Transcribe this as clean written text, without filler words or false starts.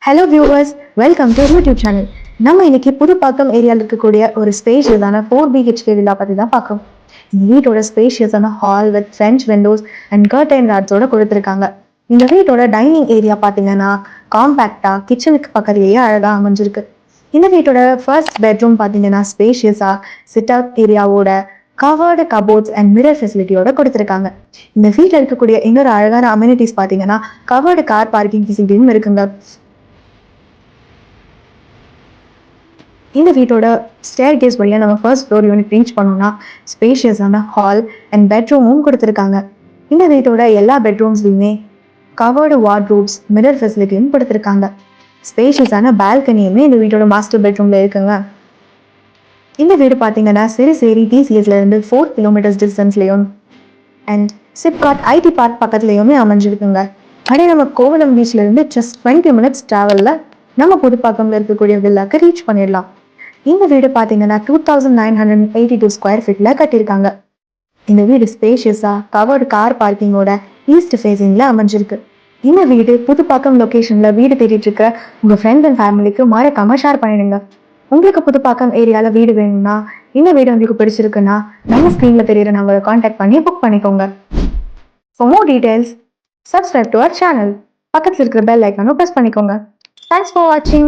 Hello viewers, welcome to YouTube channel. நம்ம இன்னைக்கு புதுப்பாக்கம் ஏரியாவில் இருக்கக்கூடிய ஒரு ஸ்பேஷியஸான 4 BHK வில்லா பற்றி தான் பார்க்கறோம். இந்த வீட்டோட ஸ்பேஷியஸான hall with French windows and curtain ராட்ஸோட கொடுத்துருக்காங்க. இந்த வீட்டோட டைனிங் ஏரியா பார்த்தீங்கன்னா காம்பேக்டா கிச்சனுக்கு பக்கத்துலேயே அழகாக அமைஞ்சிருக்கு. இந்த வீட்டோட ஃபர்ஸ்ட் பெட்ரூம் பார்த்தீங்கன்னா ஸ்பேஷியஸாக சிட் அவுட் ஏரியாவோட கவர்டு கபோர்ட்ஸ் அண்ட் மிரர் ஃபெசிலிட்டியோட கொடுத்துருக்காங்க. இந்த வீட்டில் இருக்கக்கூடிய இன்னொரு அழகான அம்யூனிட்டிஸ் பார்த்தீங்கன்னா கவர்டு கார் பார்க்கிங் ஃபெசிலிட்டியும் இருக்குங்க. இந்த வீட்டோட ஸ்டேர் கேஸ் வழியாக நம்ம ஃபர்ஸ்ட் ஃப்ளோர் யூனிட் ரீச் பண்ணோம்னா ஸ்பேஷியஸான ஹால் அண்ட் பெட்ரூமும் கொடுத்துருக்காங்க. இந்த வீட்டோட எல்லா பெட்ரூம்ஸ்லையுமே கவர்டு வார்ட்ரோப்ஸ் மிரர் ஃபெசிலிட்டியும் கொடுத்துருக்காங்க. ஸ்பேஷியஸான பால்கனியுமே இந்த வீட்டோட மாஸ்டர் பெட்ரூமில் இருக்குங்க. இந்த வீடு பார்த்தீங்கன்னா சிறுசேரி TCSலேருந்து 4 கிலோமீட்டர்ஸ் டிஸ்டன்ஸ்லையும் அண்ட் சிப்காட் IT பார்க் பக்கத்துலையுமே அமைஞ்சிருக்குங்க. அப்படியே நம்ம கோவளம் பீச்லேருந்து ஜஸ்ட் 20 மினிட்ஸ் ட்ராவலில் நம்ம புதுப்பாக்கம்ல இருக்கக்கூடிய வில்லாக்கு ரீச் பண்ணிடலாம். இந்த வீடு பார்த்தீங்கன்னா 2982 ஸ்கொயர் ஃபீட்ல கட்டியிருக்காங்க. இந்த வீடு ஸ்பேஷியஸா கவர்டு கார் பார்க்கிங்கோட ஈஸ்ட் ஃபேசிங்ல அமைஞ்சிருக்கு. இந்த வீடு புதுப்பாக்கம் லொகேஷன்ல வீடு தேடிட்டு இருக்க உங்க ஃப்ரெண்ட்ஸ் அண்ட் ஃபேமிலிக்கு மறக்காம ஷேர் பண்ணிடுங்க. உங்களுக்கு புதுப்பாக்கம் ஏரியால வீடு வேணும்னா, இந்த வீடு உங்களுக்கு பிடிச்சிருக்குன்னா நம்ம ஸ்க்ரீன்ல தெரியுற நம்பரை கான்டாக்ட் பண்ணி புக் பண்ணிக்கோங்க. For more details, subscribe to our channel. பக்கத்தில் இருக்கிற பெல் ஐக்கானும் ப்ரெஸ் பண்ணிக்கோங்க. Thanks for watching.